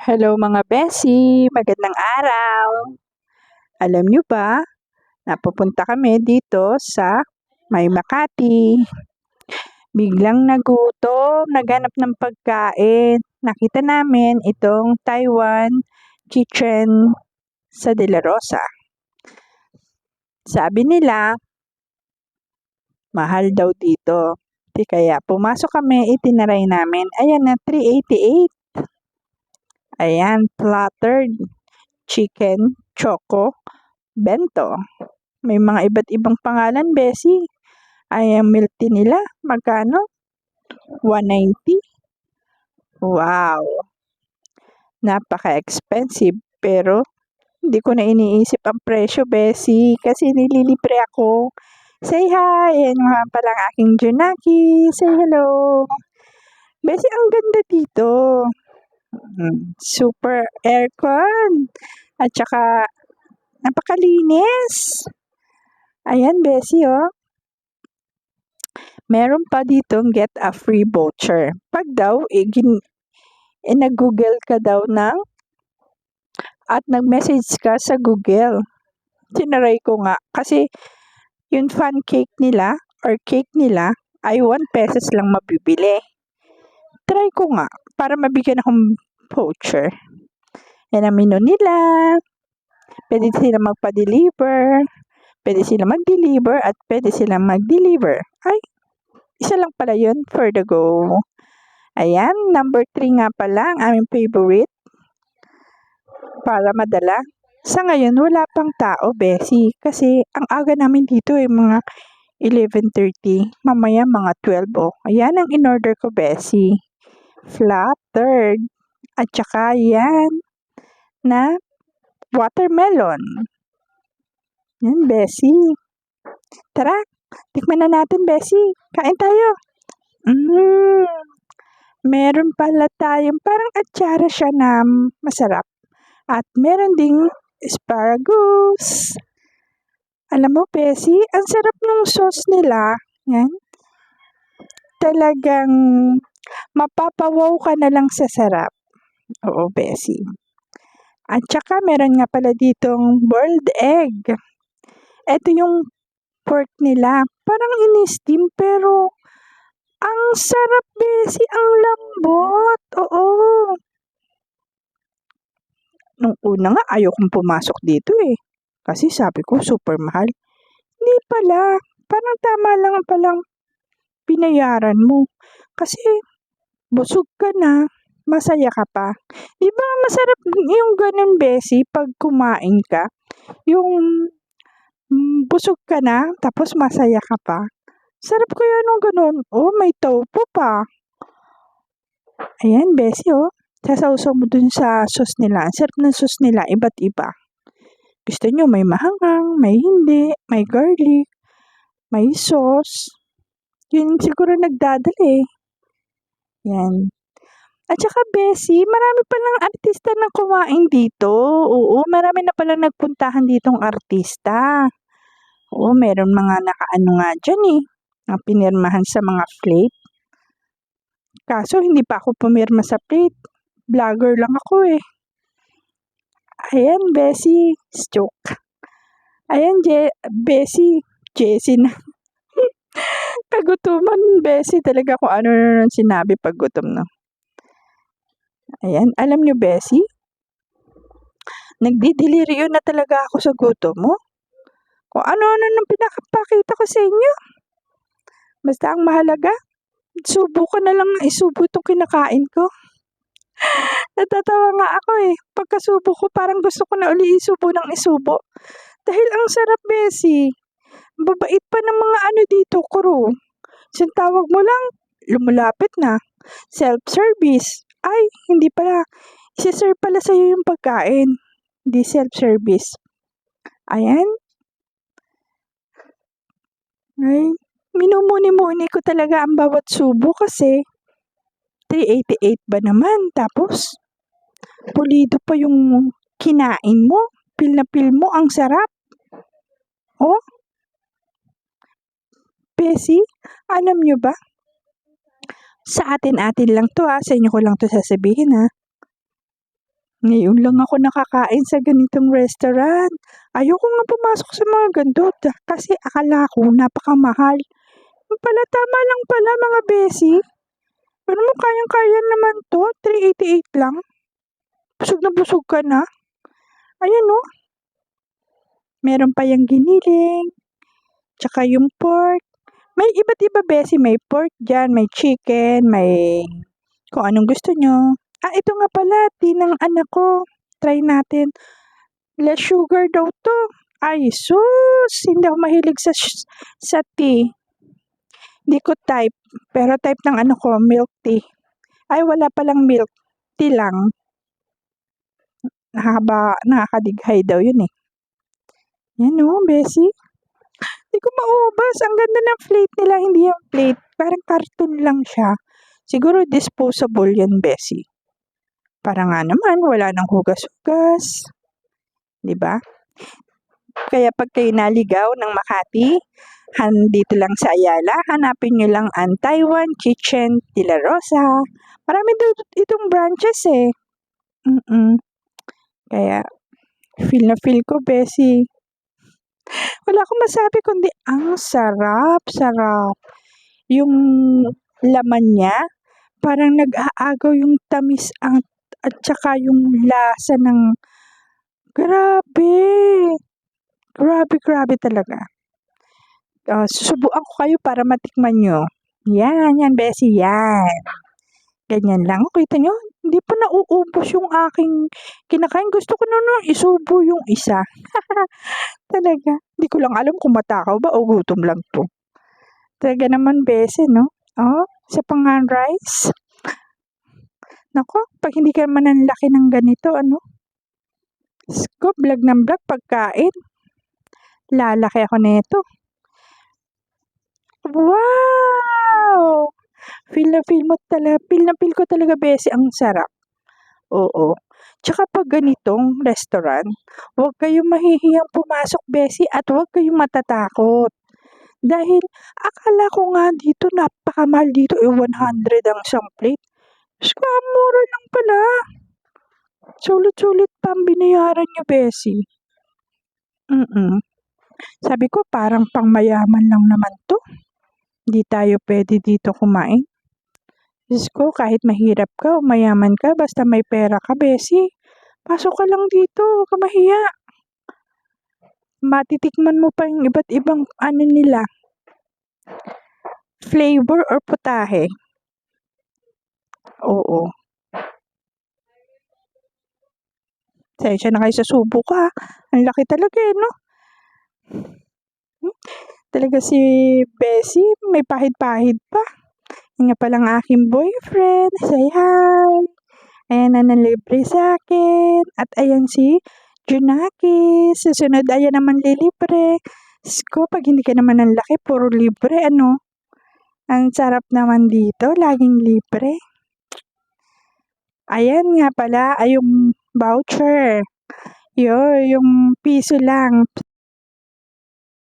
Hello mga Beshi, magandang araw. Alam niyo ba, napupunta kami dito sa May Makati. Biglang nagutom, naghanap ng pagkain. Nakita namin itong Taiwan Kitchen sa De La Rosa. Sabi nila, mahal daw dito. Kaya pumasok kami, itinaray namin. Ayan na, 388. Ayan, plattered chicken choco bento. May mga iba't ibang pangalan, Beshi. Ay, ang milk tea nila, magkano? 190. Wow! Napaka-expensive, pero hindi ko na iniisip ang presyo, Beshi, kasi nililibre ako. Say hi! Ayan nga pala ang aking Junaki. Say hello! Beshi, ang ganda dito. Super aircon. At saka, napakalinis. Ayan, Beshi, oh. Meron pa ditong get a free voucher. Pag daw, nag-google ka daw at nag-message ka sa Google. Tinaray ko nga. Kasi, yung fan cake nila or cake nila ay 1 pesos lang mabibili. Try ko nga para mabigyan akong voucher. Yan ang menu nila. Pwede sila magpa-deliver. Pwede sila mag-deliver at pwede sila mag-deliver. Ay, isa lang pala yun for the go. Ayan, number 3 nga pala ang aming favorite. Para madala. Sa ngayon, wala pang tao, Beshi. Kasi ang aga namin dito ay mga 11:30. Mamaya mga 12. Oh. Ayan ang in-order ko, Beshi. Flattered. At saka yan na watermelon. Yan, Beshi. Tara, tikman na natin, Beshi. Kain tayo. Meron pala tayong parang atsara siya na masarap. At meron ding asparagus. Alam mo, Beshi, ang sarap ng sauce nila. Yan. Talagang mapapawaw ka na lang sa sarap. Oo, Beshi. At saka meron nga pala ditong boiled egg. Ito yung pork nila. Parang in-steam pero ang sarap, Beshi. Ang lambot. Oo. Nung una nga, ayaw kong pumasok dito eh. Kasi sabi ko, super mahal. Hindi pala. Parang tama lang palang binayaran mo. Kasi busog ka na. Masaya ka pa. Di ba masarap yung ganun, Beshi, pag kumain ka? Yung busog ka na, tapos masaya ka pa. Sarap kaya nung ganun. Oh, may tofu pa. Ayan, Beshi, oh. Sasawsaw mo dun sa sauce nila. Ang sarap ng sauce nila, iba't iba. Gusto nyo may mahangang, may hindi, may garlic, may sauce. Yun siguro nagdadala eh. Yan. At saka, Beshi, marami palang artista na kumain dito. Oo, marami na palang nagpuntahan ditong artista. Oo, meron mga nakaano nga dyan eh. Ang pinirmahan sa mga plate. Kaso, hindi pa ako pumirma sa plate. Vlogger lang ako eh. Ayan, Beshi. Joke. Ayan, Beshi. Jessie na. Kagutuman, Beshi. Talaga kung ano na sinabi pag gutom na. Ayan, alam nyo, Beshi? Nagdideliryo na talaga ako sa gutom mo. Kung ano-ano nang pinakapakita ko sa inyo. Basta ang mahalaga, subo ko na lang isubo itong kinakain ko. Natatawa nga ako eh. Pagkasubo ko, parang gusto ko na uli isubo ng isubo. Dahil ang sarap, Beshi. Babait pa ng mga ano dito, crew. Yung tawag mo lang, lumulapit na. Self-service. Ay, hindi pala. Isi-serve pala sa'yo yung pagkain. Hindi self-service. Ayan. Ay, minumuni-muni ko talaga ang bawat subo kasi 388 ba naman? Tapos, pulido pa yung kinain mo. Pil na pil mo, ang sarap. Oh, Beshi, alam nyo ba? Sa atin-atin lang to ha. Sa inyo ko lang to sasabihin ha. Ngayon lang ako nakakain sa ganitong restaurant. Ayoko nga pumasok sa mga ganito kasi akala ko napakamahal. Yung pala tama lang pala mga besi. Pero mo kayang-kaya naman to, 388 lang. Busog na busog ka na. Ayan oh, meron pa yung giniling, tsaka yung pork. May iba't iba besi, may pork dyan, may chicken, may kung anong gusto nyo. Ito nga pala, tea ng anak ko. Try natin. Less sugar daw to. Ay, sus! Hindi ako mahilig sa tea. Hindi ko type. Pero type ng anak ko, milk tea. Ay, wala palang milk. Tea lang. Nakakadighay daw yun eh. Yan o, Bessie. Hindi ko maubos. Ang ganda ng plate nila. Hindi yung plate. Parang cartoon lang siya. Siguro disposable yan, Bessie. Para nga naman, wala nang hugas-hugas. Diba? Kaya pag kayo naligaw ng Makati, dito lang sa Ayala, hanapin nyo lang ang Taiwan Kitchen de la Rosa. Marami itong branches eh. Kaya, feel na feel ko, Bessie. Wala akong masabi kundi ang sarap. Yung laman niya, parang nag-aagaw yung tamis at saka yung lasa ng grabe talaga. Susubuan ko kayo para matikman nyo. Yan, Bessie, yan. Ganyan lang. Kita nyo, hindi pa nauubos yung aking kinakain. Gusto ko na isubo yung isa. Talaga. Hindi ko lang alam kung matakaw ba o gutom lang to. Talaga naman, Bessie, no? Sa pangan rice. Nako, pag hindi ka naman ang laki ng ganito, vlog ng vlog pagkain. Lalaki ako nito. Wow! Feel na feel ko talaga, Bessie, ang sarap. Oo. Tsaka pag ganitong restaurant, huwag kayong mahihiyang pumasok, Bessie, at huwag kayong matatakot. Dahil akala ko nga dito napakamahal dito 100 ang isang plate. Mura lang pala. Sulit-sulit pa ang binayaran niyo, Bessie. Sabi ko parang pangmayaman lang naman to. Hindi tayo pwede dito kumain. Diyos ko, kahit mahirap ka o mayaman ka, basta may pera ka, Bessie, pasok ka lang dito, huwag ka mahiya. Matitikman mo pa yung iba't ibang nila. Flavor or putahe. Oo. Sensya na kayo sa subo ko ha. Ang laki talaga eh, no? Talaga si Bessie, may pahid-pahid pa. Yung nga palang aking boyfriend. Say hi. Ayan na nalibre sa akin. At ayan si Junaki. Susunod, ayan naman lilibre. Sko, pag hindi ka naman ang laki, puro libre, Ang sarap naman dito, laging libre. Ayan nga pala, ay yung voucher. Yung piso lang.